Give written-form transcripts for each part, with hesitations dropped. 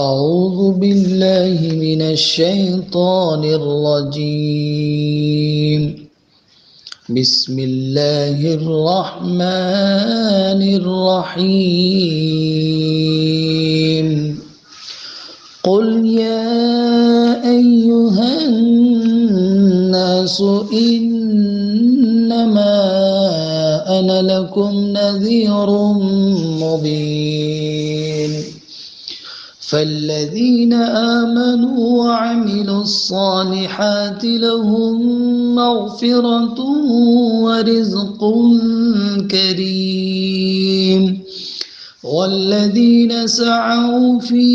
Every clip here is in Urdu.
أعوذ بالله من الشيطان الرجيم. بسم الله الرحمن الرحيم. قل يا أيها الناس إنما أنا لكم نذير مبين. فالذين آمنوا وعملوا الصالحات لهم مغفرة ورزق كريم. والذين سعوا في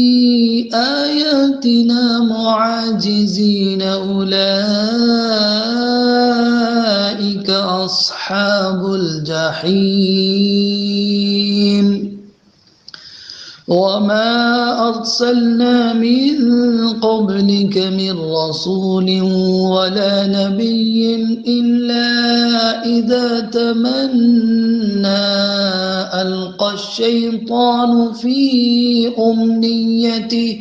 آياتنا معاجزين أولئك أصحاب الجحيم. وما أرسلنا من قبلك من رسول ولا نبي إلا إذا تمنى ألقى الشيطان في أمنيته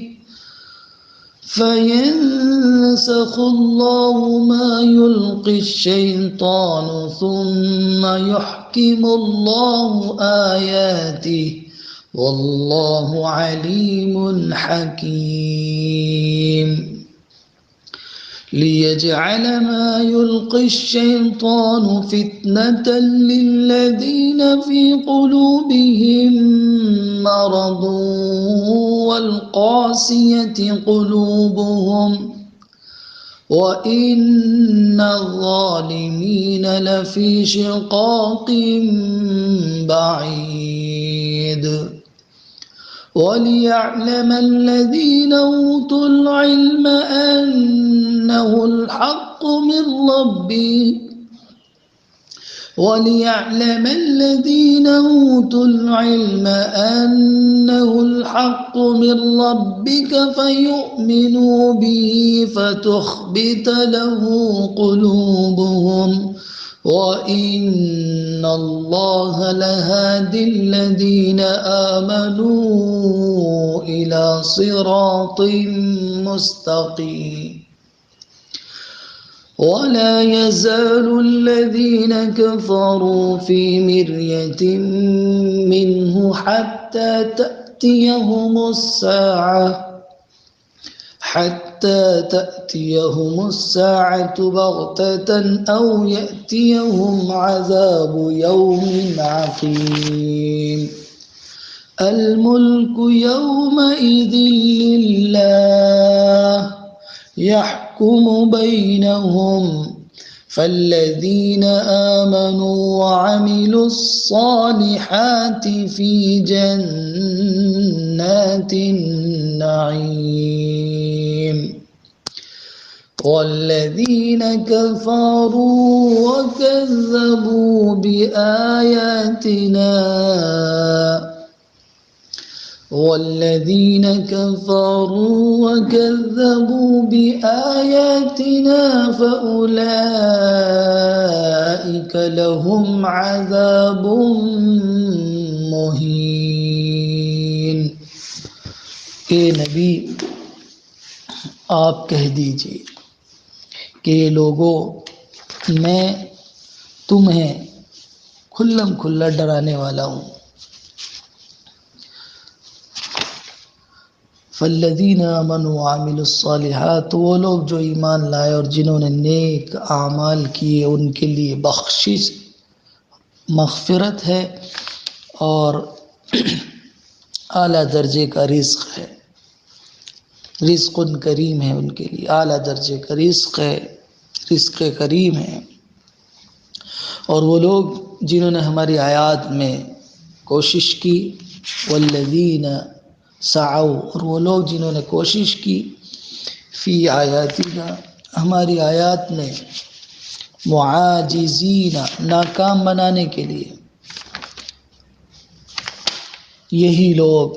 فينسخ الله ما يلقي الشيطان ثم يحكم الله آياته والله عليم حكيم. ليجعل ما يلقي الشيطان فتنة للذين في قلوبهم مرض والقاسية قلوبهم وإن الظالمين لفي شقاق بعيد. وليعلم الذين أوتوا العلم أنه الحق من ربك وليعلم الذين أوتوا العلم أنه الحق من ربك فيؤمنوا به فتخبت له قلوبهم وإن الله لهادي الذين آمنوا إلى صراط مستقيم. ولا يزال الذين كفروا في مرية منه حتى تأتيهم الساعة بغتة أو يأتيهم عذاب يوم عقيم. الملك يومئذ لله يحكم بينهم فالذين آمنوا وعملوا الصالحات في جنات النعيم. والذين كفروا وكذبوا بآياتنا فأولئك لهم عذاب مہین۔ اے نبی آپ کہہ دیجئے کہ یہ لوگوں میں تمہیں کھلم کھلا ڈرانے والا ہوں۔ فالذین آمنوا وعملوا الصالحات، وہ لوگ جو ایمان لائے اور جنہوں نے نیک اعمال کیے ان کے لیے بخشش مغفرت ہے اور اعلیٰ درجے کا رزق ہے۔ رزق کریم ہے ان کے لیے، اعلیٰ درجے کا رزق ہے، رزق کریم ہے۔ اور وہ لوگ جنہوں نے ہماری آیات میں کوشش کی، والذین سعوا، اور وہ لوگ جنہوں نے کوشش کی فی آیاتنا، ہماری آیات میں، معاجزین، ناکام بنانے کے لیے، یہی لوگ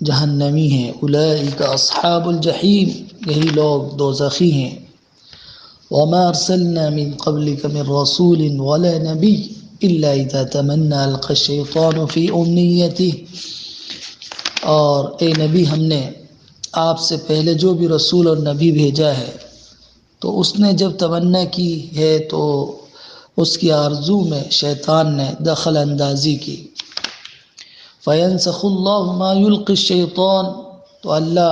جہنمی ہیں۔ اولئک اصحاب الجحیم، یہی لوگ دوزخی ہیں۔ وما ارسلنا من قبلك من رسول ولا نبی الا اذا تمنى القى الشیطان فی امنیته، اور اے نبی ہم نے آپ سے پہلے جو بھی رسول اور نبی بھیجا ہے تو اس نے جب تمنا کی ہے تو اس کی آرزو میں شیطان نے دخل اندازی کی. فَيَنْسَخُ اللَّهُ مَا يُلْقِي الشَّيْطَانُ، تو اللہ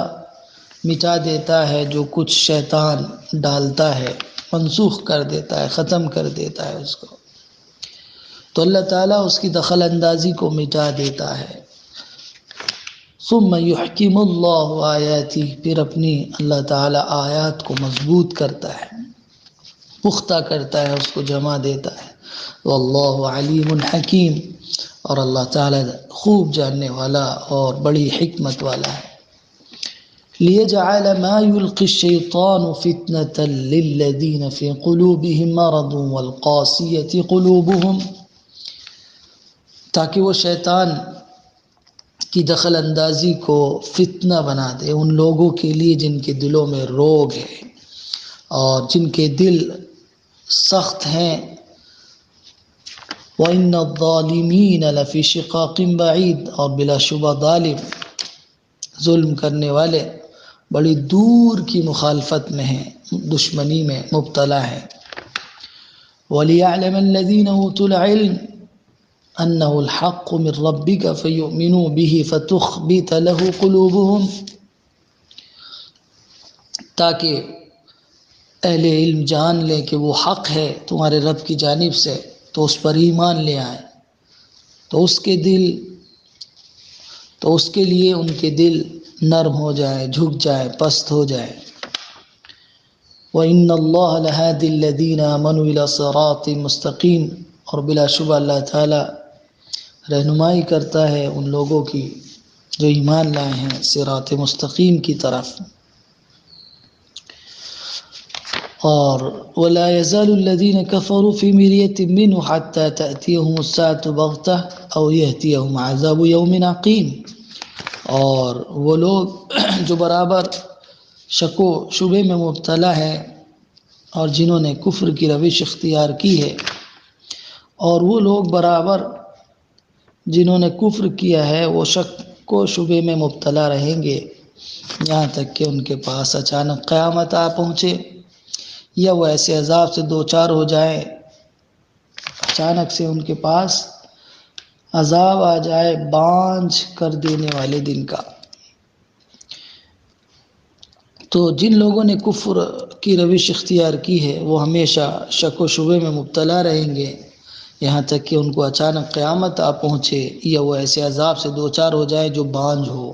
مٹا دیتا ہے جو کچھ شیطان ڈالتا ہے، منسوخ کر دیتا ہے، ختم کر دیتا ہے اس کو. تو اللہ تعالیٰ اس کی دخل اندازی کو مٹا دیتا ہے. ثُمَّ يُحْكِمُ اللَّهُ آيَاتِهِ، پھر اپنی اللہ تعالیٰ آیات کو مضبوط کرتا ہے، پختہ کرتا ہے، اس کو جمع دیتا ہے. واللہ علیم حکیم، اور اللہ تعالیٰ خوب جاننے والا اور بڑی حکمت والا ہے. لِيَجْعَلَ مَا يُلْقِي الشَّيْطَانُ فِتْنَةً لِلَّذِينَ فِي قُلُوبِهِم مَّرَضٌ وَالْقَاسِيَةِ قُلُوبُهُمْ، تاکہ وہ شیطان کی دخل اندازی کو فتنہ بنا دے ان لوگوں کے لیے جن کے دلوں میں روگ ہے اور جن کے دل سخت ہیں. وَإِنَّ الظَّالِمِينَ لَفِي شِقَاقٍ بَعِيدٍ، اور بلا شبہ ظالم، ظلم کرنے والے بڑی دور کی مخالفت میں ہیں، دشمنی میں مبتلا ہیں. وَلِيَعْلَمَ الَّذِينَ أُوتُوا الْعِلْمَ أَنَّهُ الْحَقُّ مِنْ رَبِّكَ فَيُؤْمِنُوا بِهِ فَتُخْبِتَ لَهُ قُلُوبُهُمْ، تاکہ اہل علم جان لیں کہ وہ حق ہے تمہارے رب کی جانب سے، تو اس پر ایمان لے آئیں. تو اس کے لیے ان کے دل نرم ہو جائیں، جھک جائیں، پست ہو جائیں. وَإِنَّ اللَّهَ لَهَادِ الَّذِينَ آمَنُوا إِلَى صِرَاطٍ مُسْتَقِيمٍ، اور بلا شبہ اللہ تعالیٰ رہنمائی کرتا ہے ان لوگوں کی جو ایمان لائے ہیں صراط مستقیم کی طرف. اور وَلَا يَزَالُ الَّذِينَ كَفَرُوا فِي مِرْيَةٍ مِّنْهُ حَتَّى تَأْتِيَهُمُ السَّاعَةُ بَغْتَةً أَوْ يَأْتِيَهُمْ عَذَابُ يَوْمٍ عَقِيمٍ، اور وہ لوگ جو برابر شک و شبے میں مبتلا ہے اور جنہوں نے کفر کی روش اختیار کی ہے، اور وہ لوگ برابر جنہوں نے کفر کیا ہے وہ شک و شبے میں مبتلا رہیں گے یہاں تک کہ ان کے پاس اچانک قیامت آ پہنچے، یا وہ ایسے عذاب سے دوچار ہو جائیں اچانک سے ان کے پاس عذاب آ جائے بانجھ کر دینے والے دن کا. تو جن لوگوں نے کفر کی روش اختیار کی ہے وہ ہمیشہ شک و شبے میں مبتلا رہیں گے یہاں تک کہ ان کو اچانک قیامت آ پہنچے، یا وہ ایسے عذاب سے دوچار ہو جائے جو بانجھ ہو،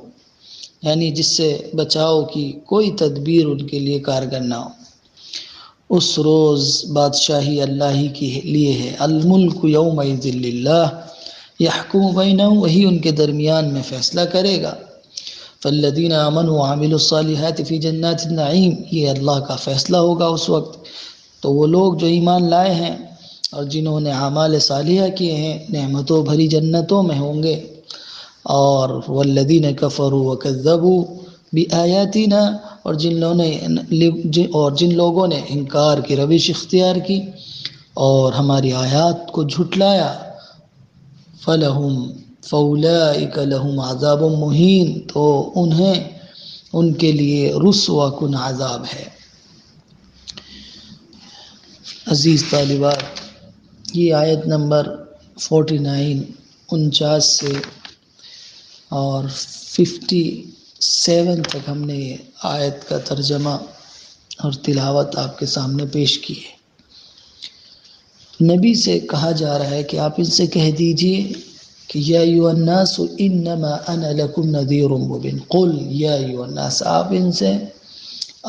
یعنی جس سے بچاؤ کی کوئی تدبیر ان کے لیے کارگر نہ ہو. اس روز بادشاہی اللہ ہی کے لیے ہے. الملک یومئذ للہ یحکم بینہم، وہی ان کے درمیان میں فیصلہ کرے گا. فالذین آمنوا وعملوا الصالحات فی جنات النعیم، یہ اللہ کا فیصلہ ہوگا اس وقت. تو وہ لوگ جو ایمان لائے ہیں اور جنہوں نے اعمال صالحہ کیے ہیں نعمتوں بھری جنتوں میں ہوں گے. اور والذین کفروا وکذبوا بآیاتنا، اور جن لوگوں نے انکار کی روش اختیار کی اور ہماری آیات کو جھٹلایا، فَأُولَٰئِكَ لَهُمْ عَذَابٌ مُّهِينٌ، تو ان کے لیے رسوا کن عذاب ہے. عزیز طالبات، یہ آیت نمبر 49 سے اور 57 تک ہم نے یہ آیت کا ترجمہ اور تلاوت آپ کے سامنے پیش کی ہے. نبی سے کہا جا رہا ہے کہ آپ ان سے کہہ دیجئے کہ یا ایھا الناس انما انا لکم نذیر مبین. قل یا ایھا الناس، آپ ان سے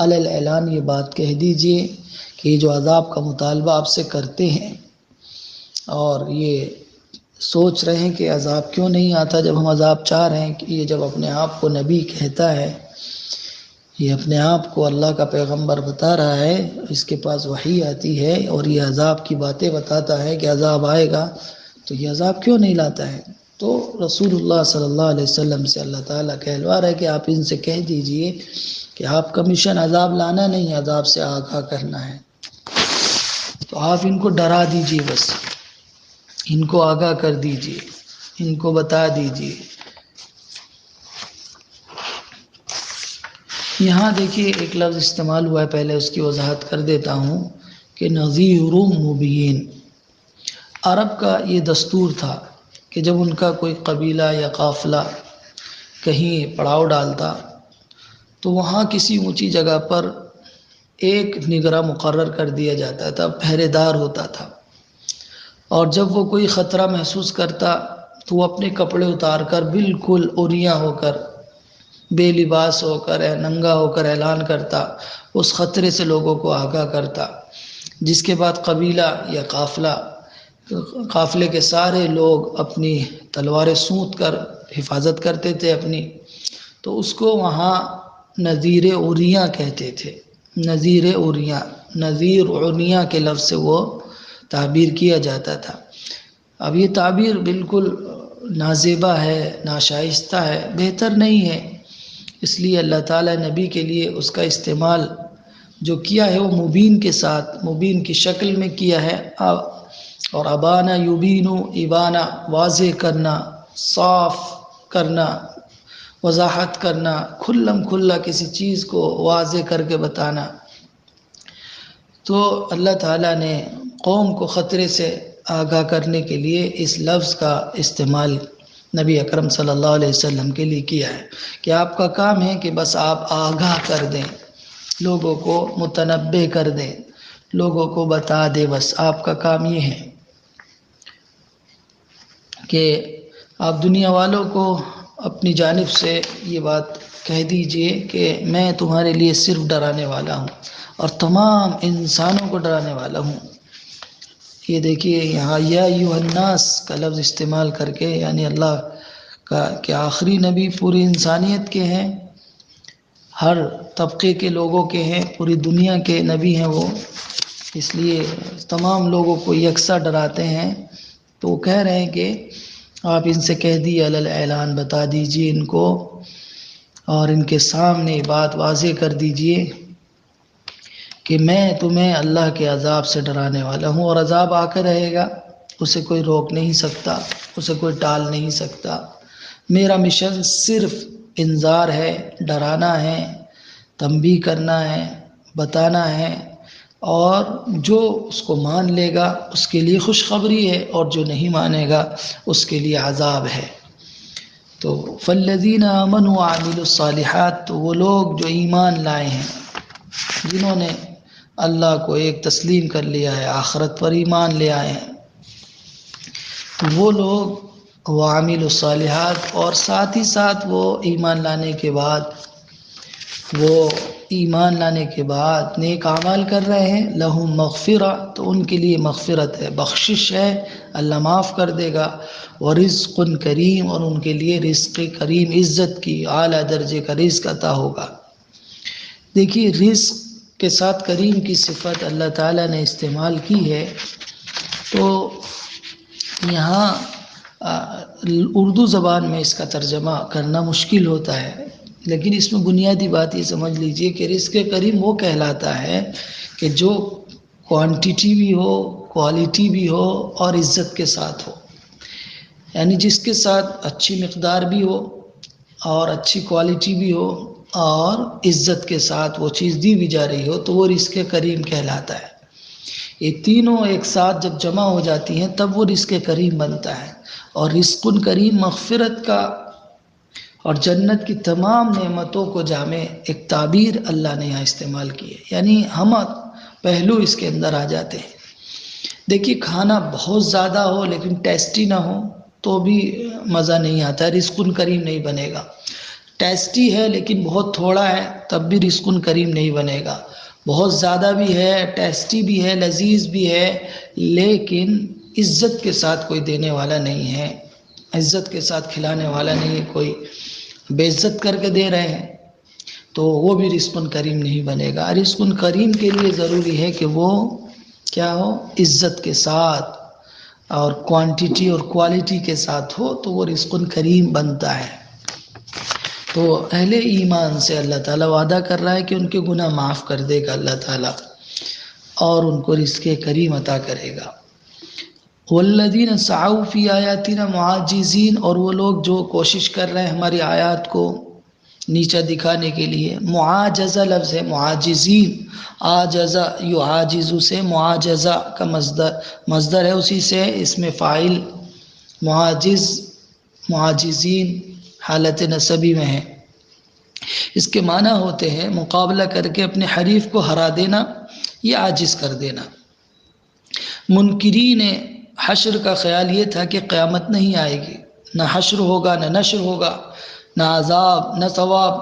علی الاعلان یہ بات کہہ دیجئے کہ یہ جو عذاب کا مطالبہ آپ سے کرتے ہیں اور یہ سوچ رہے ہیں کہ عذاب کیوں نہیں آتا جب ہم عذاب چاہ رہے ہیں، کہ یہ جب اپنے آپ کو نبی کہتا ہے، یہ اپنے آپ کو اللہ کا پیغمبر بتا رہا ہے، اس کے پاس وحی آتی ہے اور یہ عذاب کی باتیں بتاتا ہے کہ عذاب آئے گا، تو یہ عذاب کیوں نہیں لاتا ہے؟ تو رسول اللہ صلی اللہ علیہ وسلم سے اللہ تعالیٰ کہلوا رہا ہے کہ آپ ان سے کہہ دیجئے کہ آپ کا مشن عذاب لانا نہیں، عذاب سے آگاہ کرنا ہے. تو آپ ان کو ڈرا دیجئے، بس ان کو آگاہ کر دیجئے، ان کو بتا دیجئے. یہاں دیکھیے ایک لفظ استعمال ہوا ہے، پہلے اس کی وضاحت کر دیتا ہوں کہ نذیر مبین۔ عرب کا یہ دستور تھا کہ جب ان کا کوئی قبیلہ یا قافلہ کہیں پڑاؤ ڈالتا تو وہاں کسی اونچی جگہ پر ایک نگراں مقرر کر دیا جاتا تھا، پہرے دار ہوتا تھا، اور جب وہ کوئی خطرہ محسوس کرتا تو وہ اپنے کپڑے اتار کر بالکل عریاں ہو کر، بے لباس ہو کر، ننگا ہو کر اعلان کرتا، اس خطرے سے لوگوں کو آگاہ کرتا، جس کے بعد قبیلہ یا قافلے کے سارے لوگ اپنی تلواریں سونت کر حفاظت کرتے تھے اپنی، تو اس کو وہاں نذیر عریاں کہتے تھے۔ نذیر عریاں، نذیر عریاں کے لفظ سے وہ تعبیر کیا جاتا تھا۔ اب یہ تعبیر بالکل نازیبا ہے، ناشائستہ ہے، بہتر نہیں ہے، اس لیے اللہ تعالیٰ نبی کے لیے اس کا استعمال جو کیا ہے وہ مبین کے ساتھ، مبین کی شکل میں کیا ہے، اور ابانا یبینو، ابانا واضح کرنا، صاف کرنا، وضاحت کرنا، کھلم کھلا کسی چیز کو واضح کر کے بتانا۔ تو اللہ تعالیٰ نے قوم کو خطرے سے آگاہ کرنے کے لیے اس لفظ کا استعمال نبی اکرم صلی اللہ علیہ وسلم کے لیے کیا ہے کہ آپ کا کام ہے کہ بس آپ آگاہ کر دیں، لوگوں کو متنبہ کر دیں، لوگوں کو بتا دیں، بس آپ کا کام یہ ہے کہ آپ دنیا والوں کو اپنی جانب سے یہ بات کہہ دیجئے کہ میں تمہارے لیے صرف ڈرانے والا ہوں اور تمام انسانوں کو ڈرانے والا ہوں۔ یہ دیکھیے یہاں یا ایھا الناس کا لفظ استعمال کر کے، یعنی اللہ کا کہ آخری نبی پوری انسانیت کے ہیں، ہر طبقے کے لوگوں کے ہیں، پوری دنیا کے نبی ہیں وہ، اس لیے تمام لوگوں کو یکساں ڈراتے ہیں۔ تو وہ کہہ رہے ہیں کہ آپ ان سے کہہ دیے علی الاعلان، بتا دیجیے ان کو اور ان کے سامنے بات واضح کر دیجیے کہ میں تمہیں اللہ کے عذاب سے ڈرانے والا ہوں، اور عذاب آ کر رہے گا، اسے کوئی روک نہیں سکتا، اسے کوئی ٹال نہیں سکتا۔ میرا مشن صرف انذار ہے، ڈرانا ہے، تنبیہ کرنا ہے، بتانا ہے، اور جو اس کو مان لے گا اس کے لیے خوشخبری ہے، اور جو نہیں مانے گا اس کے لیے عذاب ہے۔ تو فالذین آمنوا وعملوا الصالحات، تو وہ لوگ جو ایمان لائے ہیں، جنہوں نے اللہ کو ایک تسلیم کر لیا ہے، آخرت پر ایمان لے آئے ہیں، وہ لوگ وعملوا الصالحات، اور ساتھ ہی ساتھ وہ ایمان لانے کے بعد نیک اعمال کر رہے ہیں، لہم مغفرہ، تو ان کے لیے مغفرت ہے، بخشش ہے، اللہ معاف کر دے گا، ورزق کریم، اور ان کے لیے رزق کریم، عزت کی اعلیٰ درجے کا رزق عطا ہوگا۔ دیکھیے رزق کے ساتھ کریم کی صفت اللہ تعالیٰ نے استعمال کی ہے، تو یہاں اردو زبان میں اس کا ترجمہ کرنا مشکل ہوتا ہے، لیکن اس میں بنیادی بات یہ سمجھ لیجئے کہ رزق کریم وہ کہلاتا ہے کہ جو کوانٹیٹی بھی ہو، کوالٹی بھی ہو، اور عزت کے ساتھ ہو، یعنی جس کے ساتھ اچھی مقدار بھی ہو اور اچھی کوالٹی بھی ہو اور عزت کے ساتھ وہ چیز دی بھی جا رہی ہو، تو وہ رزق کریم کہلاتا ہے۔ یہ تینوں ایک ساتھ جب جمع ہو جاتی ہیں تب وہ رزق کریم بنتا ہے، اور رزق کریم مغفرت کا اور جنت کی تمام نعمتوں کو جامع ایک تعبیر اللہ نے یہاں استعمال کی ہے، یعنی ہم پہلو اس کے اندر آ جاتے ہیں۔ دیکھیے کھانا بہت زیادہ ہو لیکن ٹیسٹی نہ ہو تو بھی مزہ نہیں آتا ہے، رزق کریم نہیں بنے گا۔ ٹیسٹی ہے لیکن بہت تھوڑا ہے تب بھی رزق کریم نہیں بنے گا۔ بہت زیادہ بھی ہے، ٹیسٹی بھی ہے، لذیذ بھی ہے، لیکن عزت کے ساتھ کوئی دینے والا نہیں ہے، عزت کے ساتھ کھلانے والا نہیں ہے، کوئی بے عزت کر کے دے رہے ہیں تو وہ بھی رزق کریم نہیں بنے گا۔ رزق کریم کے لیے ضروری ہے کہ وہ کیا ہو، عزت کے ساتھ اور کوانٹیٹی اور کوالٹی کے ساتھ ہو، تو وہ رزق کریم بنتا ہے۔ تو اہل ایمان سے اللہ تعالیٰ وعدہ کر رہا ہے کہ ان کے گناہ معاف کر دے گا اللہ تعالیٰ، اور ان کو رزق کریم عطا کرے گا۔ والذین سعوا فی آیاتنا معاجزین، اور وہ لوگ جو کوشش کر رہے ہیں ہماری آیات کو نیچا دکھانے کے لیے۔ معاجزہ لفظ ہے، معاجزین، آجزہ یعاجزو سے معاجزہ کا مصدر ہے، اسی سے اس میں فاعل معاجز، معاجزین حالت نصبی میں ہے۔ اس کے معنی ہوتے ہیں مقابلہ کر کے اپنے حریف کو ہرا دینا یا عاجز کر دینا۔ منکرین حشر کا خیال یہ تھا کہ قیامت نہیں آئے گی، نہ حشر ہوگا، نہ نشر ہوگا، نہ عذاب، نہ ثواب،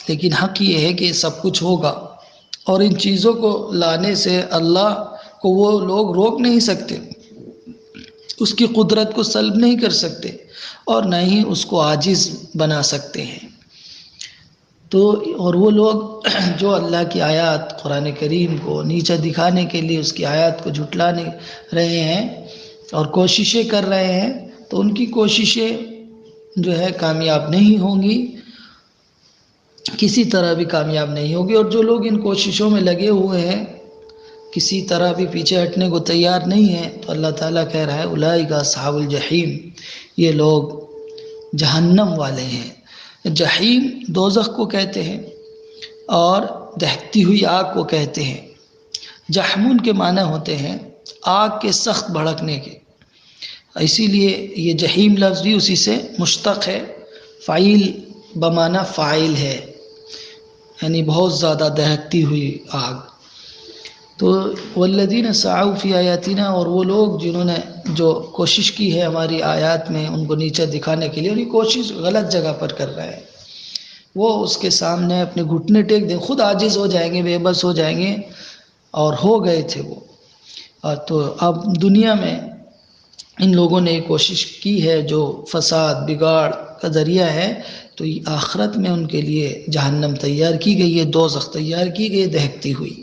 لیکن حق یہ ہے کہ سب کچھ ہوگا، اور ان چیزوں کو لانے سے اللہ کو وہ لوگ روک نہیں سکتے، اس کی قدرت کو سلب نہیں کر سکتے، اور نہ ہی اس کو عاجز بنا سکتے ہیں۔ تو اور وہ لوگ جو اللہ کی آیات قرآن کریم کو نیچا دکھانے کے لیے اس کی آیات کو جھٹلانے رہے ہیں اور کوششیں کر رہے ہیں، تو ان کی کوششیں جو ہے کامیاب نہیں ہوں گی، کسی طرح بھی کامیاب نہیں ہوگی۔ اور جو لوگ ان کوششوں میں لگے ہوئے ہیں، کسی طرح بھی پیچھے ہٹنے کو تیار نہیں ہیں، تو اللہ تعالیٰ کہہ رہا ہے اولئک اصحاب الجحیم، یہ لوگ جہنم والے ہیں۔ جحیم دوزخ کو کہتے ہیں اور دہتی ہوئی آگ کو کہتے ہیں۔ جحمون کے معنی ہوتے ہیں آگ کے سخت بھڑکنے کے، اسی لیے یہ جحیم لفظ بھی اسی سے مشتق ہے، فاعل بمعنی فاعل ہے، یعنی بہت زیادہ دہکتی ہوئی آگ۔ تو والذین سعوا فی آیاتنا، اور وہ لوگ جنہوں نے جو کوشش کی ہے ہماری آیات میں ان کو نیچا دکھانے کے لیے، اور یہ کوشش غلط جگہ پر کر رہے ہیں، وہ اس کے سامنے اپنے گھٹنے ٹیک دیں، خود عاجز ہو جائیں گے، بے بس ہو جائیں گے، اور ہو گئے تھے وہ۔ اور تو اب دنیا میں ان لوگوں نے کوشش کی ہے جو فساد بگاڑ کا ذریعہ ہے، تو آخرت میں ان کے لیے جہنم تیار کی گئی ہے، دوزخ تیار کی گئی دہکتی ہوئی۔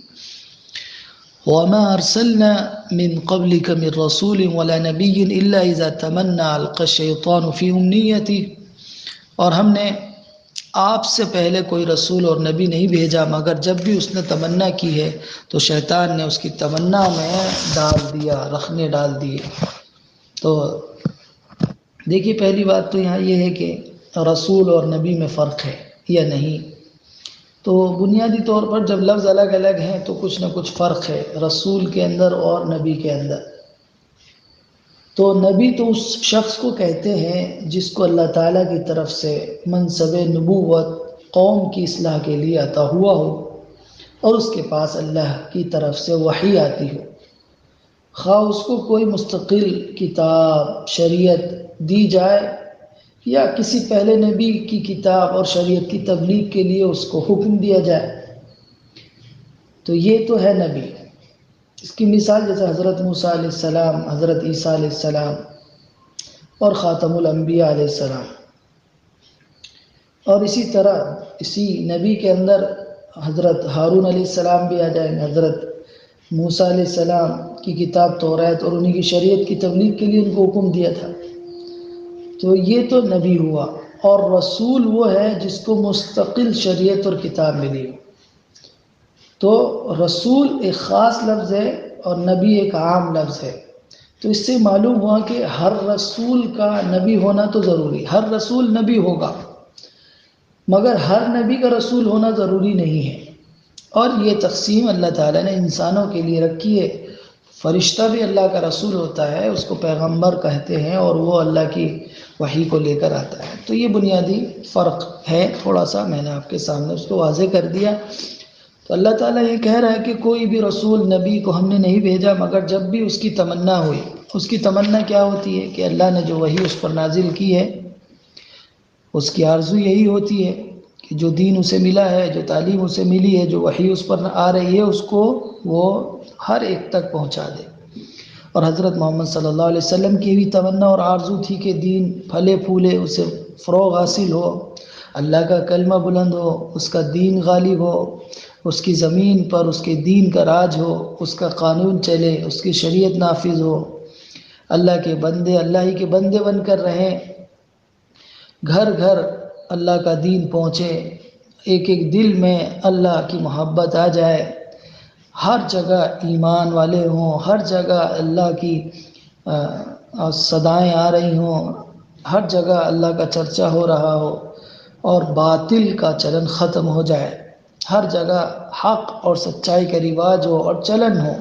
وَمَا أَرْسَلْنَا مِن قَبْلِكَ مِن رَّسُولٍ وَلَا نَبِيٍّ إِلَّا إِذَا تَمَنَّىٰ أَلْقَى الشَّيْطَانُ فِي أُمْنِيَّتِهِ، اور ہم نے آپ سے پہلے کوئی رسول اور نبی نہیں بھیجا مگر جب بھی اس نے تمنا کی ہے تو شیطان نے اس کی تمنا میں ڈال دیا، رخنے ڈال دیے۔ تو دیکھیے پہلی بات تو یہاں یہ ہے کہ رسول اور نبی میں فرق ہے یا نہیں، تو بنیادی طور پر جب لفظ الگ الگ ہیں تو کچھ نہ کچھ فرق ہے رسول کے اندر اور نبی کے اندر۔ تو نبی تو اس شخص کو کہتے ہیں جس کو اللہ تعالیٰ کی طرف سے منصب نبوت قوم کی اصلاح کے لیے عطا ہوا ہو، اور اس کے پاس اللہ کی طرف سے وحی آتی ہو، خواہ اس کو کوئی مستقل کتاب شریعت دی جائے یا کسی پہلے نبی کی کتاب اور شریعت کی تبلیغ کے لیے اس کو حکم دیا جائے، تو یہ تو ہے نبی۔ اس کی مثال جیسے حضرت موسیٰ علیہ السلام، حضرت عیسیٰ علیہ السلام اور خاتم الانبیاء علیہ السلام، اور اسی طرح اسی نبی کے اندر حضرت ہارون علیہ السلام بھی آ جائیں گے، حضرت موسیٰ علیہ السلام کی کتاب توریت اور انہی کی شریعت کی تبلیغ کے لیے ان کو حکم دیا تھا، تو یہ تو نبی ہوا۔ اور رسول وہ ہے جس کو مستقل شریعت اور کتاب ملی ہو، تو رسول ایک خاص لفظ ہے اور نبی ایک عام لفظ ہے۔ تو اس سے معلوم ہوا کہ ہر رسول کا نبی ہونا تو ضروری، ہر رسول نبی ہوگا مگر ہر نبی کا رسول ہونا ضروری نہیں ہے۔ اور یہ تقسیم اللہ تعالیٰ نے انسانوں کے لیے رکھی ہے، فرشتہ بھی اللہ کا رسول ہوتا ہے، اس کو پیغمبر کہتے ہیں، اور وہ اللہ کی وحی کو لے کر آتا ہے۔ تو یہ بنیادی فرق ہے، تھوڑا سا میں نے آپ کے سامنے اس کو واضح کر دیا۔ تو اللہ تعالیٰ یہ کہہ رہا ہے کہ کوئی بھی رسول نبی کو ہم نے نہیں بھیجا مگر جب بھی اس کی تمنا ہوئی۔ اس کی تمنا کیا ہوتی ہے کہ اللہ نے جو وحی اس پر نازل کی ہے، اس کی آرزو یہی ہوتی ہے کہ جو دین اسے ملا ہے، جو تعلیم اسے ملی ہے، جو وحی اس پر آ رہی ہے، اس کو وہ ہر ایک تک پہنچا دے۔ اور حضرت محمد صلی اللہ علیہ وسلم کی بھی تمنا اور آرزو تھی کہ دین پھلے پھولے، اسے فروغ حاصل ہو، اللہ کا کلمہ بلند ہو، اس کا دین غالب ہو، اس کی زمین پر اس کے دین کا راج ہو، اس کا قانون چلے، اس کی شریعت نافذ ہو، اللہ کے بندے اللہ ہی کے بندے بن کر رہیں، گھر گھر اللہ کا دین پہنچے، ایک ایک دل میں اللہ کی محبت آ جائے، ہر جگہ ایمان والے ہوں، ہر جگہ اللہ کی صدائیں آ رہی ہوں، ہر جگہ اللہ کا چرچا ہو رہا ہو، اور باطل کا چلن ختم ہو جائے، ہر جگہ حق اور سچائی کا رواج ہو اور چلن ہو۔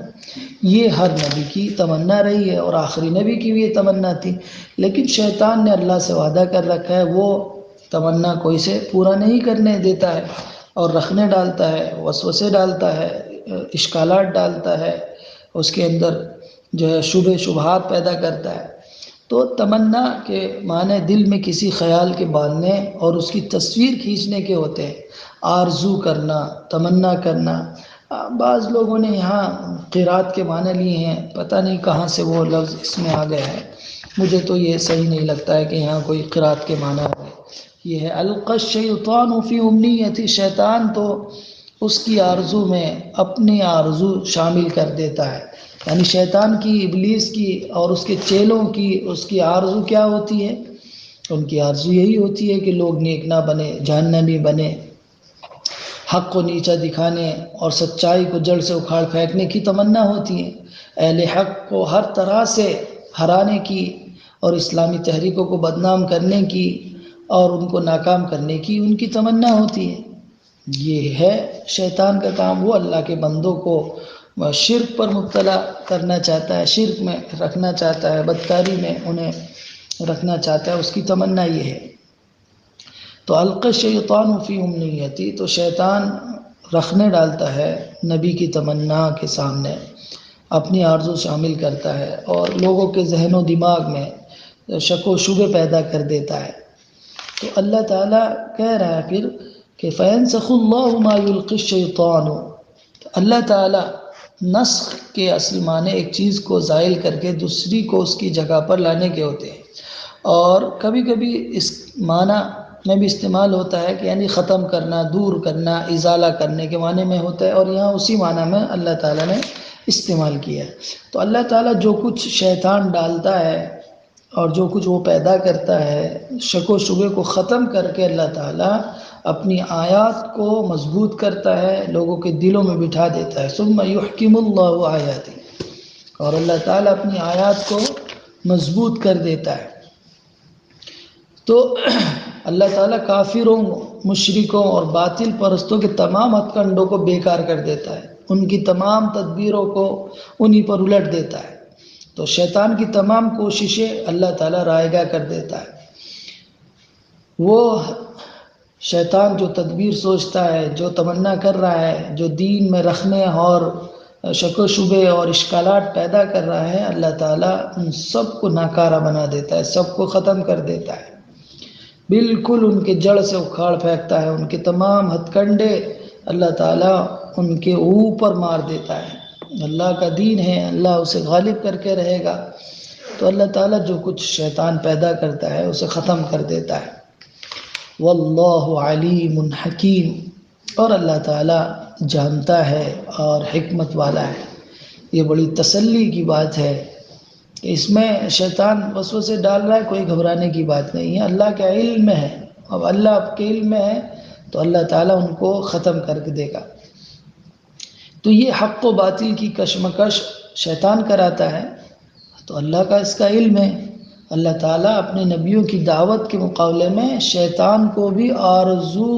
یہ ہر نبی کی تمنا رہی ہے اور آخری نبی کی بھی یہ تمنا تھی، لیکن شیطان نے اللہ سے وعدہ کر رکھا ہے، وہ تمنا کوئی سے پورا نہیں کرنے دیتا ہے اور رکھنے ڈالتا ہے، وسوسے ڈالتا ہے، اشکالات ڈالتا ہے، اس کے اندر جو ہے شبہات پیدا کرتا ہے۔ تو تمنا کے معنی دل میں کسی خیال کے باندھنے اور اس کی تصویر کھینچنے کے ہوتے ہیں۔ آرزو کرنا، تمنا کرنا، بعض لوگوں نے یہاں قرات کے معنی لیے ہیں، پتہ نہیں کہاں سے وہ لفظ اس میں آ گیا ہے، مجھے تو یہ صحیح نہیں لگتا ہے کہ یہاں کوئی قرات کے معنی ہے۔ یہ ہے القی الشیطان فی امنیتی، شیطان تو اس کی آرزو میں اپنی آرزو شامل کر دیتا ہے، یعنی شیطان کی، ابلیس کی اور اس کے چیلوں کی اس کی آرزو کیا ہوتی ہے؟ ان کی آرزو یہی ہوتی ہے کہ لوگ نیک نہ بنے، جہنمی بنے، حق کو نیچا دکھانے اور سچائی کو جڑ سے اکھاڑ پھینکنے کی تمنا ہوتی ہے، اہل حق کو ہر طرح سے ہرانے کی اور اسلامی تحریکوں کو بدنام کرنے کی اور ان کو ناکام کرنے کی ان کی تمنا ہوتی ہے۔ یہ ہے شیطان کا کام، وہ اللہ کے بندوں کو شرک پر مبتلا کرنا چاہتا ہے، شرک میں رکھنا چاہتا ہے، بدکاری میں انہیں رکھنا چاہتا ہے، اس کی تمنا یہ ہے۔ تو القی الشیطان فی امنیتی، تو شیطان رکھنے ڈالتا ہے نبی کی تمنا کے سامنے، اپنی آرزو شامل کرتا ہے اور لوگوں کے ذہن و دماغ میں شک و شبہ پیدا کر دیتا ہے۔ تو اللہ تعالیٰ کہہ رہا ہے پھر کہ فَيَنْسَخُ اللَّهُ مَا يُلْقِي الشَّيْطَانُ، اللہ تعالیٰ نسخ کے اصل معنی ایک چیز کو زائل کر کے دوسری کو اس کی جگہ پر لانے کے ہوتے ہیں، اور کبھی کبھی اس معنی میں بھی استعمال ہوتا ہے کہ یعنی ختم کرنا، دور کرنا، ازالہ کرنے کے معنی میں ہوتا ہے، اور یہاں اسی معنی میں اللہ تعالیٰ نے استعمال کیا ہے۔ تو اللہ تعالیٰ جو کچھ شیطان ڈالتا ہے اور جو کچھ وہ پیدا کرتا ہے، شک و شبہ کو ختم کر کے اللہ تعالیٰ اپنی آیات کو مضبوط کرتا ہے، لوگوں کے دلوں میں بٹھا دیتا ہے۔ ثم یحکم اللہ آیاتہ، اور اللہ تعالیٰ اپنی آیات کو مضبوط کر دیتا ہے۔ تو اللہ تعالیٰ کافروں، مشرکوں اور باطل پرستوں کے تمام ہتھ کنڈوں کو بیکار کر دیتا ہے، ان کی تمام تدبیروں کو انہی پر الٹ دیتا ہے۔ تو شیطان کی تمام کوششیں اللہ تعالیٰ رائیگاں کر دیتا ہے۔ وہ شیطان جو تدبیر سوچتا ہے، جو تمنا کر رہا ہے، جو دین میں رکھنے اور شک و شبہ اور اشکالات پیدا کر رہا ہے، اللہ تعالیٰ ان سب کو ناکارہ بنا دیتا ہے، سب کو ختم کر دیتا ہے، بالکل ان کے جڑ سے اکھاڑ پھینکتا ہے، ان کے تمام ہتھ کنڈے اللہ تعالیٰ ان کے اوپر مار دیتا ہے۔ اللہ کا دین ہے، اللہ اسے غالب کر کے رہے گا، تو اللہ تعالیٰ جو کچھ شیطان پیدا کرتا ہے اسے ختم کر دیتا ہے۔ واللہ علیم حکیم، اور اللہ تعالیٰ جانتا ہے اور حکمت والا ہے۔ یہ بڑی تسلی کی بات ہے، اس میں شیطان وسوسے ڈال رہا ہے، کوئی گھبرانے کی بات نہیں ہے، اللہ کا علم ہے، اب اللہ آپ کے علم میں ہے تو اللہ تعالیٰ ان کو ختم کر کے دے گا۔ تو یہ حق و باطل کی کشمکش شیطان کراتا ہے، تو اللہ کا اس کا علم ہے۔ اللہ تعالیٰ اپنے نبیوں کی دعوت کے مقابلے میں شیطان کو بھی آرزو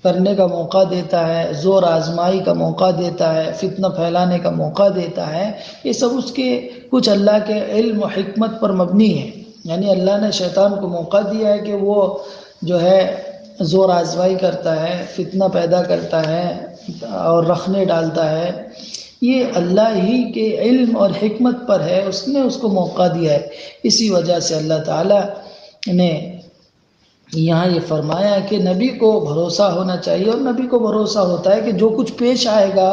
کرنے کا موقع دیتا ہے، زور آزمائی کا موقع دیتا ہے، فتنہ پھیلانے کا موقع دیتا ہے۔ یہ سب اس کے کچھ اللہ کے علم و حکمت پر مبنی ہے، یعنی اللہ نے شیطان کو موقع دیا ہے کہ وہ جو ہے زور آزمائی کرتا ہے، فتنہ پیدا کرتا ہے اور رکھنے ڈالتا ہے، یہ اللہ ہی کے علم اور حکمت پر ہے، اس نے اس کو موقع دیا ہے۔ اسی وجہ سے اللہ تعالیٰ نے یہاں یہ فرمایا کہ نبی کو بھروسہ ہونا چاہیے، اور نبی کو بھروسہ ہوتا ہے کہ جو کچھ پیش آئے گا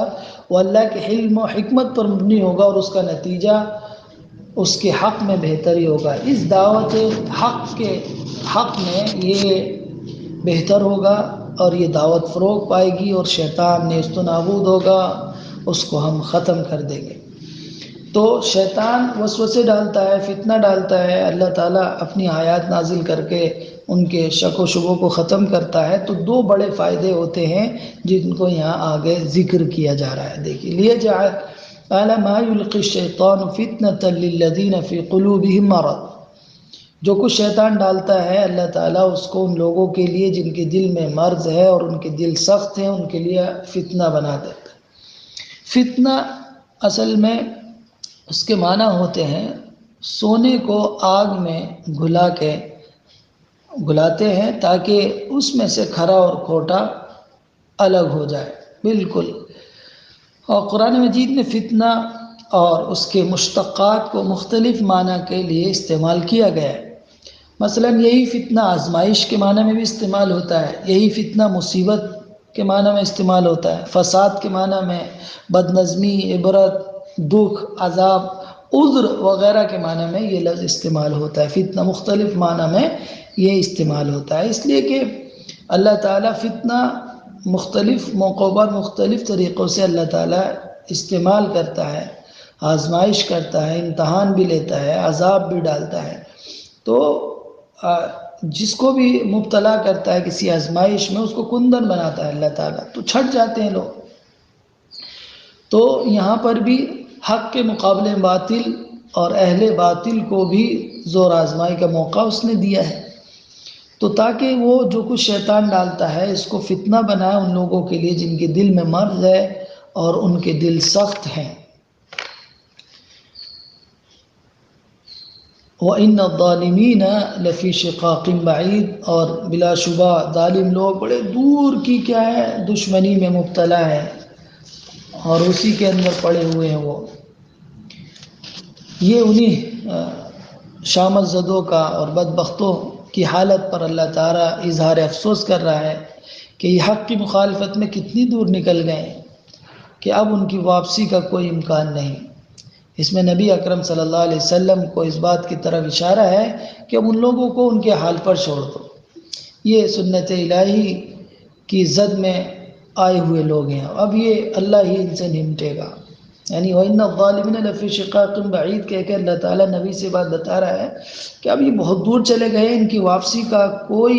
وہ اللہ کے علم و حکمت پر مبنی ہوگا، اور اس کا نتیجہ اس کے حق میں بہتر ہی ہوگا۔ اس دعوت حق کے حق میں یہ بہتر ہوگا اور یہ دعوت فروغ پائے گی، اور شیطان نیست و نابود ہوگا، اس کو ہم ختم کر دیں گے۔ تو شیطان وسوسے ڈالتا ہے، فتنہ ڈالتا ہے، اللہ تعالیٰ اپنی آیات نازل کر کے ان کے شک و شبوں کو ختم کرتا ہے۔ تو دو بڑے فائدے ہوتے ہیں جن کو یہاں آگے ذکر کیا جا رہا ہے، دیکھیے لیجعل ما یلقی الشیطان فتنة للذین فی قلوبہم مرض، جو کچھ شیطان ڈالتا ہے اللہ تعالیٰ اس کو ان لوگوں کے لیے جن کے دل میں مرض ہے اور ان کے دل سخت ہیں ان کے لیے فتنہ بنا دیتا ہے۔ فتنہ اصل میں اس کے معنی ہوتے ہیں سونے کو آگ میں گلاتے ہیں تاکہ اس میں سے کھرا اور کھوٹا الگ ہو جائے بالکل۔ اور قرآن مجید میں فتنہ اور اس کے مشتقات کو مختلف معنی کے لیے استعمال کیا گیا ہے۔ مثلا یہی فتنہ آزمائش کے معنی میں بھی استعمال ہوتا ہے، یہی فتنہ مصیبت کے معنی میں استعمال ہوتا ہے، فساد کے معنی میں، بد نظمی، عبرت، دکھ، عذاب، عذر وغیرہ کے معنی میں یہ لفظ استعمال ہوتا ہے۔ فتنہ مختلف معنی میں یہ استعمال ہوتا ہے، اس لیے کہ اللہ تعالیٰ فتنہ مختلف موقعوں پر مختلف طریقوں سے اللہ تعالیٰ استعمال کرتا ہے، آزمائش کرتا ہے، امتحان بھی لیتا ہے، عذاب بھی ڈالتا ہے۔ تو جس کو بھی مبتلا کرتا ہے کسی آزمائش میں اس کو کندن بناتا ہے اللہ تعالیٰ، تو چھٹ جاتے ہیں لوگ۔ تو یہاں پر بھی حق کے مقابلے باطل اور اہل باطل کو بھی زور آزمائی کا موقع اس نے دیا ہے، تو تاکہ وہ جو کچھ شیطان ڈالتا ہے اس کو فتنہ بنائے ان لوگوں کے لیے جن کے دل میں مرض ہے اور ان کے دل سخت ہیں۔ وَإِنَّ الظَّالِمِينَ لَفِي شِقَاقٍ بَعِيدٍ، اور بلا شبہ ظالم لوگ بڑے دور کی کیا ہے دشمنی میں مبتلا ہے اور اسی کے اندر پڑے ہوئے ہیں وہ۔ یہ انہی شامت زدوں کا اور بدبختوں کی حالت پر اللہ تعالیٰ اظہار افسوس کر رہا ہے کہ یہ حق کی مخالفت میں کتنی دور نکل گئے ہیں کہ اب ان کی واپسی کا کوئی امکان نہیں۔ اس میں نبی اکرم صلی اللہ علیہ وسلم کو اس بات کی طرف اشارہ ہے کہ اب ان لوگوں کو ان کے حال پر چھوڑ دو، یہ سنت الہی کی زد میں آئے ہوئے لوگ ہیں، اب یہ اللہ ہی ان سے نمٹے گا۔ یعنی وَإِنَّ الظَّالِمِينَ لَفِي شِقَاقٍ بَعِيدٍ کہہ کے اللہ تعالیٰ نبی سے بات بتا رہا ہے کہ اب یہ بہت دور چلے گئے، ان کی واپسی کا کوئی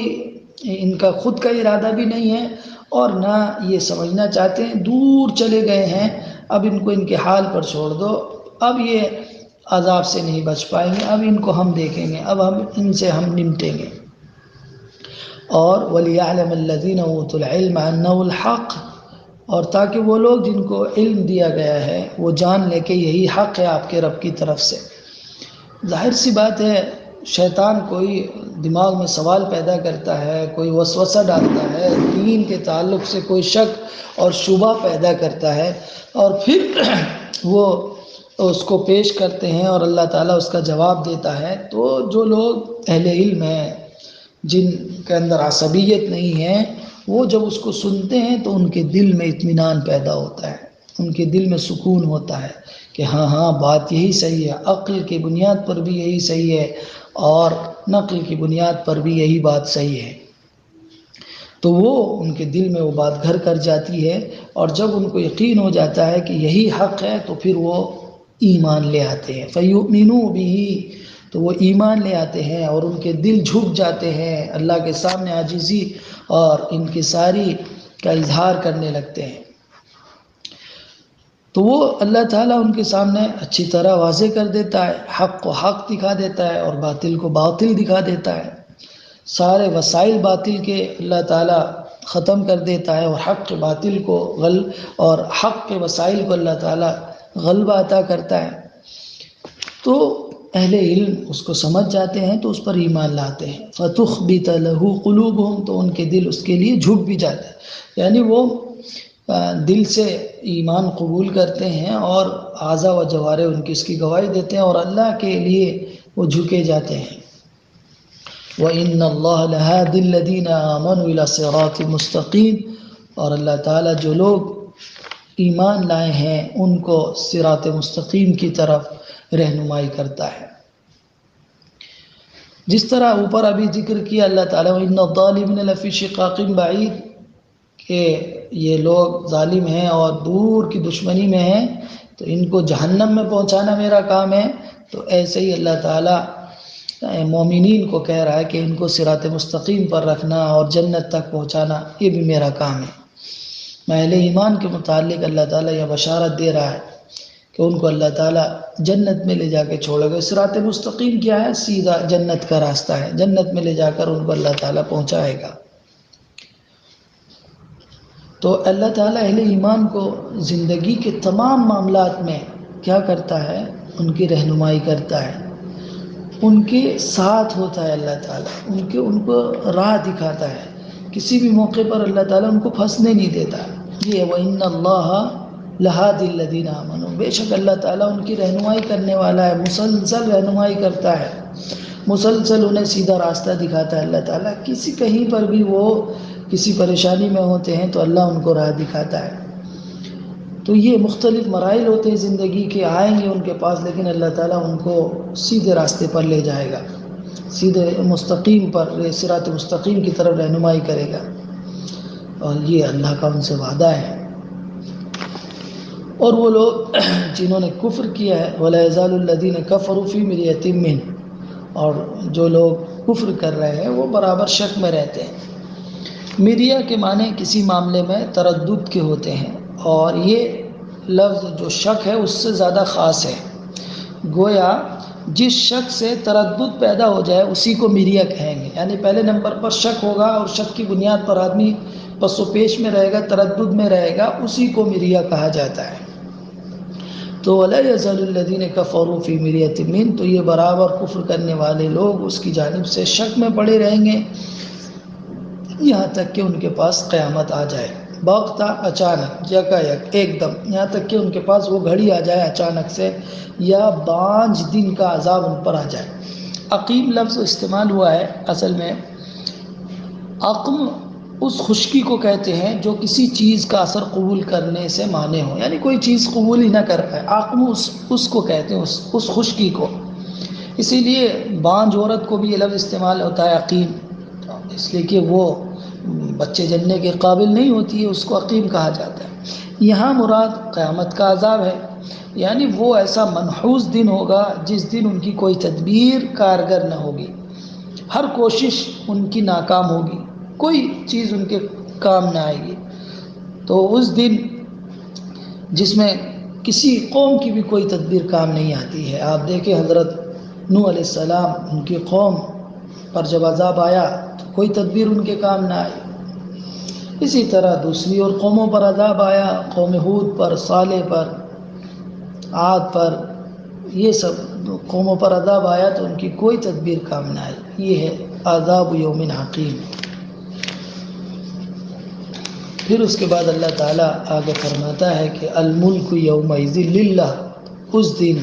ان کا خود کا ارادہ بھی نہیں ہے اور نہ یہ سمجھنا چاہتے ہیں، دور چلے گئے ہیں، اب ان کو ان کے حال پر چھوڑ دو، اب یہ عذاب سے نہیں بچ پائیں گے، اب ان کو ہم دیکھیں گے، اب ان سے ہم نمٹیں گے۔ اور وَلِيَعْلَمَ الَّذِينَ أُوتُوا الْعِلْمَ أَنَّهُ الْحَقُّ، اور تاکہ وہ لوگ جن کو علم دیا گیا ہے وہ جان لے کہ یہی حق ہے آپ کے رب کی طرف سے۔ ظاہر سی بات ہے شیطان کوئی دماغ میں سوال پیدا کرتا ہے، کوئی وسوسہ ڈالتا ہے، دین کے تعلق سے کوئی شک اور شبہ پیدا کرتا ہے اور پھر وہ اس کو پیش کرتے ہیں اور اللہ تعالیٰ اس کا جواب دیتا ہے۔ تو جو لوگ اہل علم ہیں جن کے اندر عصبیت نہیں ہے، وہ جب اس کو سنتے ہیں تو ان کے دل میں اطمینان پیدا ہوتا ہے، ان کے دل میں سکون ہوتا ہے کہ ہاں ہاں بات یہی صحیح ہے، عقل کی بنیاد پر بھی یہی صحیح ہے اور نقل کی بنیاد پر بھی یہی بات صحیح ہے۔ تو وہ ان کے دل میں وہ بات گھر کر جاتی ہے اور جب ان کو یقین ہو جاتا ہے کہ یہی حق ہے تو پھر وہ ایمان لے آتے ہیں۔ فَيُؤْمِنُوا بِهِ، تو وہ ایمان لے آتے ہیں اور ان کے دل جھک جاتے ہیں، اللہ کے سامنے عاجزی اور انکساری کا اظہار کرنے لگتے ہیں۔ تو وہ اللہ تعالیٰ ان کے سامنے اچھی طرح واضح کر دیتا ہے، حق کو حق دکھا دیتا ہے اور باطل کو باطل دکھا دیتا ہے، سارے وسائل باطل کے اللہ تعالیٰ ختم کر دیتا ہے اور حق کے باطل کو اور حق کے وسائل کو اللہ تعالیٰ غلبہ عطا کرتا ہے۔ تو اہل علم اس کو سمجھ جاتے ہیں تو اس پر ایمان لاتے ہیں۔ فَتُخْبِتَ لَهُ قُلُوبُهُمْ، تو ان کے دل اس کے لیے جھک بھی جاتے ہیں، یعنی وہ دل سے ایمان قبول کرتے ہیں اور اعضاء و جوارح ان کی اس کی گواہی دیتے ہیں اور اللہ کے لیے وہ جھکے جاتے ہیں۔ وَإِنَّ اللَّهَ لَهَادِ الَّذِينَ آمَنُوا إِلَى صِرَاطٍ مُسْتَقِيمٍ، اور اللہ تعالیٰ جو لوگ ایمان لائے ہیں ان کو صراط مستقیم کی طرف رہنمائی کرتا ہے۔ جس طرح اوپر ابھی ذکر کیا اللہ تعالیٰ وَإِنَّ الظَّالِمِينَ لَفِي شِقَاقٍ بَعِيدٍ کہ یہ لوگ ظالم ہیں اور دور کی دشمنی میں ہیں تو ان کو جہنم میں پہنچانا میرا کام ہے، تو ایسے ہی اللہ تعالیٰ مومنین کو کہہ رہا ہے کہ ان کو صراط مستقیم پر رکھنا اور جنت تک پہنچانا یہ بھی میرا کام ہے۔ اہل ایمان کے متعلق اللہ تعالیٰ یہ بشارت دے رہا ہے کہ ان کو اللہ تعالیٰ جنت میں لے جا کے چھوڑے گا۔ صراط مستقیم کیا ہے؟ سیدھا جنت کا راستہ ہے، جنت میں لے جا کر ان کو اللہ تعالیٰ پہنچائے گا۔ تو اللہ تعالیٰ اہل ایمان کو زندگی کے تمام معاملات میں کیا کرتا ہے؟ ان کی رہنمائی کرتا ہے، ان کے ساتھ ہوتا ہے اللہ تعالیٰ، ان کو راہ دکھاتا ہے، کسی بھی موقع پر اللہ تعالیٰ ان کو پھنسنے نہیں دیتا۔ یہ وَإِنَّ اللَّهَ لَهَادِ الَّذِينَ آمَنُوا، بے شک اللہ تعالیٰ ان کی رہنمائی کرنے والا ہے، مسلسل رہنمائی کرتا ہے، مسلسل انہیں سیدھا راستہ دکھاتا ہے اللہ تعالیٰ۔ کہیں پر بھی وہ کسی پریشانی میں ہوتے ہیں تو اللہ ان کو راہ دکھاتا ہے۔ تو یہ مختلف مراحل ہوتے ہیں زندگی کے، آئیں گے ان کے پاس، لیکن اللہ تعالیٰ ان کو سیدھے راستے پر لے جائے گا، سیدھے مستقیم پر، صراط مستقیم کی طرف رہنمائی کرے گا، اور یہ اللہ کا ان سے وعدہ ہے۔ اور وہ لوگ جنہوں نے کفر کیا ہے، وَلَا يَزَالُ الَّذِينَ كَفَرُوا فِي مِرْيَةٍ مِّنْهُ، اور جو لوگ کفر کر رہے ہیں وہ برابر شک میں رہتے ہیں۔ مریا کے معنی کسی معاملے میں تردد کے ہوتے ہیں، اور یہ لفظ جو شک ہے اس سے زیادہ خاص ہے۔ گویا جس شک سے تردد پیدا ہو جائے اسی کو مریا کہیں گے، یعنی پہلے نمبر پر شک ہوگا اور شک کی بنیاد پر آدمی پس و پیش میں رہے گا، تردد میں رہے گا، اسی کو مریا کہا جاتا ہے۔ تو وَلَا يَزَالُ الَّذِينَ كَفَرُوا فِي مِرْيَةٍ مِّنْهُ، تو یہ برابر کفر کرنے والے لوگ اس کی جانب سے شک میں پڑے رہیں گے یہاں تک کہ ان کے پاس قیامت آ جائے، باغتا، اچانک، یکایک، ایک دم، یہاں تک کہ ان کے پاس وہ گھڑی آ جائے اچانک سے، یا 5 دن کا عذاب ان پر آ جائے۔ عقیم لفظ استعمال ہوا ہے، اصل میں عقم اس خشکی کو کہتے ہیں جو کسی چیز کا اثر قبول کرنے سے مانع ہو، یعنی کوئی چیز قبول ہی نہ کر پائے، عقم اس کو کہتے ہیں، اس خشکی کو۔ اسی لیے بانجھ عورت کو بھی یہ لفظ استعمال ہوتا ہے عقیم، اس لیے کہ وہ بچے جننے کے قابل نہیں ہوتی ہے، اس کو عقیم کہا جاتا ہے۔ یہاں مراد قیامت کا عذاب ہے، یعنی وہ ایسا منحوس دن ہوگا جس دن ان کی کوئی تدبیر کارگر نہ ہوگی، ہر کوشش ان کی ناکام ہوگی، کوئی چیز ان کے کام نہ آئے گی۔ تو اس دن جس میں کسی قوم کی بھی کوئی تدبیر کام نہیں آتی ہے۔ آپ دیکھیں حضرت نوح علیہ السلام، ان کی قوم پر جب عذاب آیا تو کوئی تدبیر ان کے کام نہ آئی۔ اسی طرح دوسری اور قوموں پر عذاب آیا، قوم ہود پر، صالح پر، عاد پر، یہ سب قوموں پر عذاب آیا تو ان کی کوئی تدبیر کام نہ آئی۔ یہ ہے عذاب یوم حقیم۔ پھر اس کے بعد اللہ تعالیٰ آگے فرماتا ہے کہ الملک یومئذ للہ، اس دن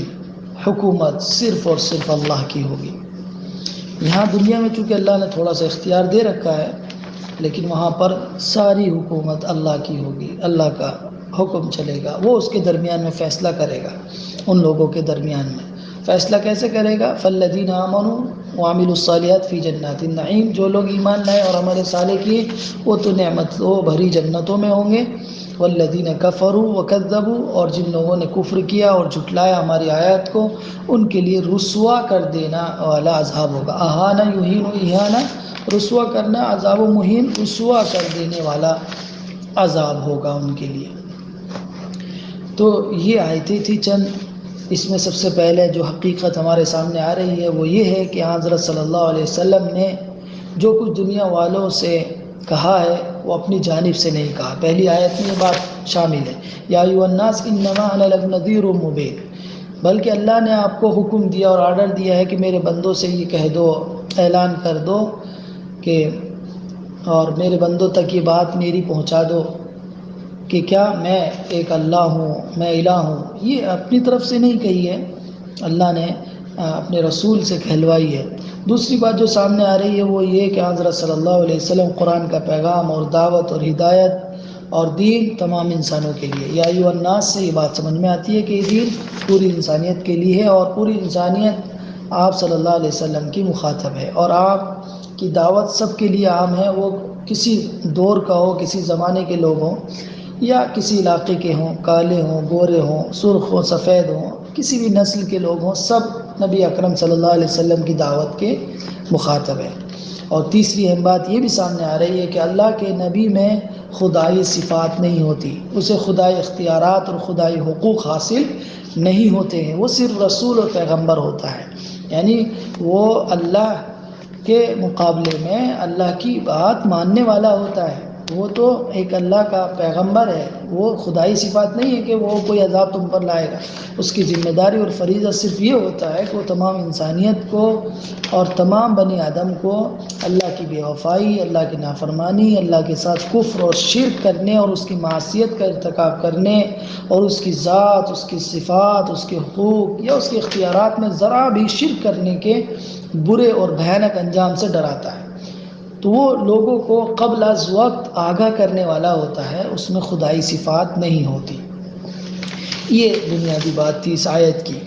حکومت صرف اور صرف اللہ کی ہوگی۔ یہاں دنیا میں چونکہ اللہ نے تھوڑا سا اختیار دے رکھا ہے، لیکن وہاں پر ساری حکومت اللہ کی ہوگی، اللہ کا حکم چلے گا، وہ اس کے درمیان میں فیصلہ کرے گا، ان لوگوں کے درمیان میں فیصلہ کیسے کرے گا؟ فالذین آمنوا وعملوا الصالحات فی جنات النعیم، جو لوگ ایمان لائے اور عمل صالح کیے وہ تو نعمتوں بھری جنتوں میں ہوں گے۔ والذین کفروا وکذبوا، اور جن لوگوں نے کفر کیا اور جھٹلایا ہماری آیات کو، ان کے لیے رسوا کر دینا والا عذاب ہوگا۔ اہانہ یہین و اہانہ، رسوا کرنا، عذاب و مہین، رسوا کر دینے والا عذاب ہوگا ان کے لیے۔ تو یہ آیتیں تھی چند، اس میں سب سے پہلے جو حقیقت ہمارے سامنے آ رہی ہے وہ یہ ہے کہ حضرت صلی اللہ علیہ وسلم نے جو کچھ دنیا والوں سے کہا ہے وہ اپنی جانب سے نہیں کہا۔ پہلی آیت میں یہ بات شامل ہے، یا ایھا الناس انما انا لکم نذیر مبین، بلکہ اللہ نے آپ کو حکم دیا اور آرڈر دیا ہے کہ میرے بندوں سے یہ کہہ دو، اعلان کر دو کہ، اور میرے بندوں تک یہ بات میری پہنچا دو کہ کیا میں ایک اللہ ہوں، میں الہ ہوں۔ یہ اپنی طرف سے نہیں کہی ہے، اللہ نے اپنے رسول سے کہلوائی ہے۔ دوسری بات جو سامنے آ رہی ہے وہ یہ کہ حضرت صلی اللہ علیہ وسلم قرآن کا پیغام اور دعوت اور ہدایت اور دین تمام انسانوں کے لیے، یا ایھا الناس سے یہ بات سمجھ میں آتی ہے کہ یہ دین پوری انسانیت کے لیے ہے، اور پوری انسانیت آپ صلی اللہ علیہ وسلم کی مخاطب ہے، اور آپ کی دعوت سب کے لیے عام ہے، وہ کسی دور کا ہو، کسی زمانے کے لوگ ہوں یا کسی علاقے کے ہوں، کالے ہوں، گورے ہوں، سرخ ہوں، سفید ہوں، کسی بھی نسل کے لوگ ہوں، سب نبی اکرم صلی اللہ علیہ وسلم کی دعوت کے مخاطب ہے۔ اور تیسری اہم بات یہ بھی سامنے آ رہی ہے کہ اللہ کے نبی میں خدائی صفات نہیں ہوتی، اسے خدائی اختیارات اور خدائی حقوق حاصل نہیں ہوتے ہیں، وہ صرف رسول اور پیغمبر ہوتا ہے، یعنی وہ اللہ کے مقابلے میں اللہ کی بات ماننے والا ہوتا ہے، وہ تو ایک اللہ کا پیغمبر ہے، وہ خدائی صفات نہیں ہے کہ وہ کوئی عذاب تم پر لائے گا۔ اس کی ذمہ داری اور فریضہ صرف یہ ہوتا ہے کہ وہ تمام انسانیت کو اور تمام بنی آدم کو اللہ کی بے وفائی، اللہ کی نافرمانی، اللہ کے ساتھ کفر اور شرک کرنے اور اس کی معصیت کا ارتکاب کرنے اور اس کی ذات، اس کی صفات، اس کے حقوق یا اس کے اختیارات میں ذرا بھی شرک کرنے کے برے اور بھیانک انجام سے ڈراتا ہے۔ تو وہ لوگوں کو قبل از وقت آگاہ کرنے والا ہوتا ہے، اس میں خدائی صفات نہیں ہوتی۔ یہ بنیادی بات تھی اس آیت کی۔